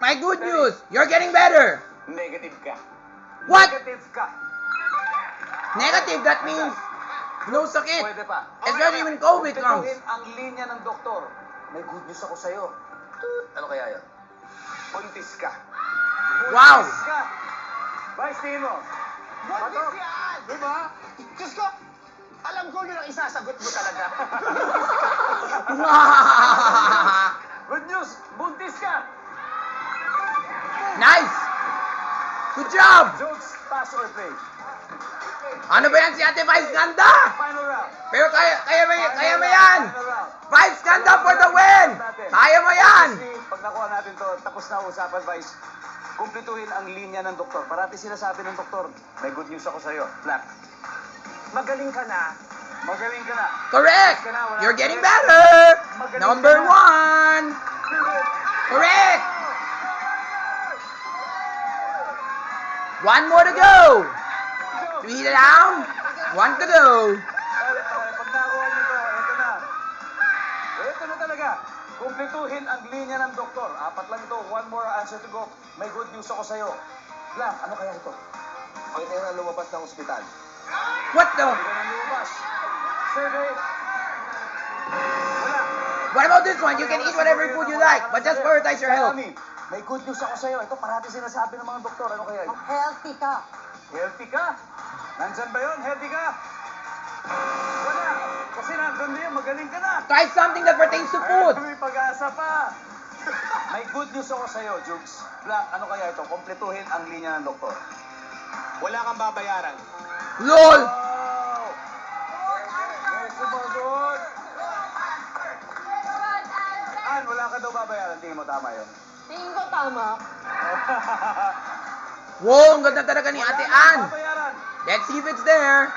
My good news, you're getting better. Negative ka. What? Negative ka. Negative, that means no sakit. Pwede pa. Especially when COVID comes. Kumpletuhin ang linya ng doktor. May good news ako sa'yo. Ano kaya yun? Buntis ka. Wow. Buntis ka. Vice, tingin mo. Buntis yan! Di ba? Diyos ko, alam ko yun ang isasagot mo talaga. Good news, buntis ka. Nice. Good job. Jokes, pass or play? Ano ba yan si Ate Vice Ganda? Final round. Pero kaya mo yan. Final round. Vice Ganda for the win. Kaya mo yan. Obviously, pag nakuha natin to, tapos na usapan, Vice. Kumpletuhin ang linya ng doktor. Parati sinasabi ng doktor, may good news ako sa'yo. Black. Magaling ka na. Magaling ka na. Correct. You're getting better. Number 1. Correct. One more to go. 3 down. 1 to go. Pag nakuha niyo to, ito na. Ito na talaga. Kumpletuhin ang linya ng doktor. 4 lang ito. One more answer to go. May good news ako sa'yo. Black, ano kaya ito? Pakita nyo na lumabas ng ospital. What the? Hindi ka na lumabas. Survey. Wala. What about this one? You can eat whatever food you like, but just prioritize your health. Mami, may good news ako sa'yo. Ito parati sinasabi ng mga doktor. Ano kaya ito? Healthy ka. Healthy ka? Nandyan ba yun? Healthy ka? Wala. Kasi nandun din, magaling ka na. Try something that pertains to food. May pag-asa pa. May good news ako sa'yo, Jukes. Black, ano kaya ito? Kumpletuhin ang linya ng doktor. Wala kang babayaran. LOL! Wow! May sumagot. An, wala ka daw babayaran. Tingin mo tama yun. Tingin ko tama. Wow, ang ganda talaga ni Ate Ann. Babayaran. Let's see if it's there.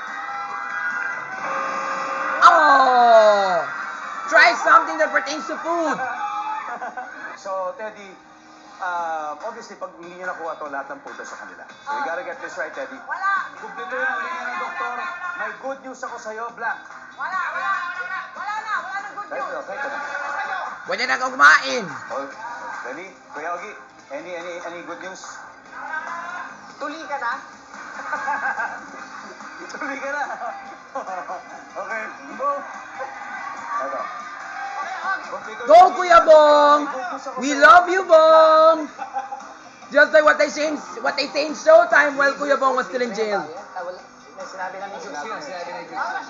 Oh! Try something that pertains to food. So, Teddy, obviously, pag hindi nyo nakuha to, lahat ng puntos sa kanila. So, you gotta get this right, Teddy. Wala. Kumpletuhin ang linya ng doktor. May good news ako sa'yo, Black. Wala. Wala na good Kahit news. na, kahit na. Pwede na kang kumain. Oh, Teddy, Kuya Ogie, any good news? Tuli ka na? Ituloy ka na. Okay, go. Ito. Kumpletuhin Go, ang Kuya linya ng doktor. Bong! May good news ako We sa'yo. love you, Bong! Just like what they say in Showtime while Kuya Bong was still in jail. Sinabi na ni Jukes yun. Sinabi na ni Jukes.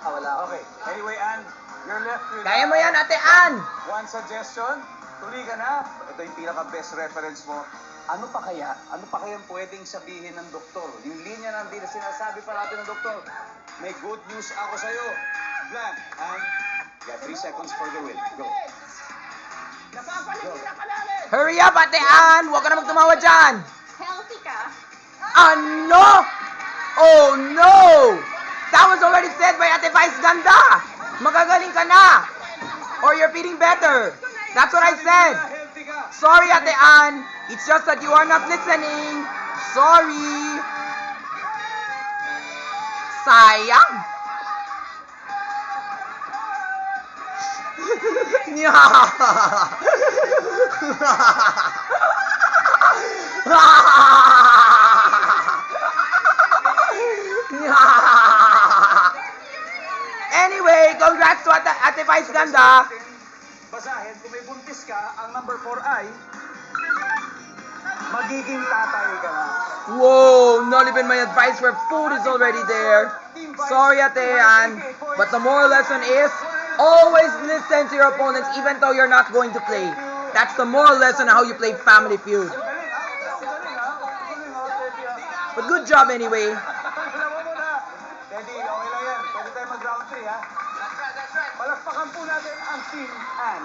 Wala. Okay, anyway, Ann, you're left with Kaya mo yan, Ate Ann! one suggestion. Tuloy ka na. Ito yung pinaka-best reference mo. Ano pa kaya? Ano pa kayang pwedeng sabihin ng doktor? Yung linya na sinasabi pa natin ng doktor. May good news ako sa'yo. Black, Ann, you got 3 seconds for the win. Go. Napapaligid ka namin. Hurry up, Ate Ann! Huwag ka na magtumawa dyan! Healthy ka? Ano? Oh no! That was already said by Ate Vice Ganda! Magagaling ka na! Or you're feeling better! That's what I said! Healthy ka. Sorry, Ate Ann! It's just that you are not listening! Sorry! Sayang! Anyway, congrats to Ate Vice Ganda! Basahin, kung may buntis ka, ang number 4 ay magiging tatay ka na. Whoa, not even my advice where food is already there. Sorry, Ate Ann, but the moral lesson is always listen to your opponents even though you're not going to play. That's the moral lesson on how you play Family Feud. Galing, ha? Galing, ha? Galing, ha? Teddy, ha? But good job anyway. Alam mo muna. Teddy, okay lang yan. Pwede tayo mag-round 3, ha? Palakpakan po natin ang Team Ann.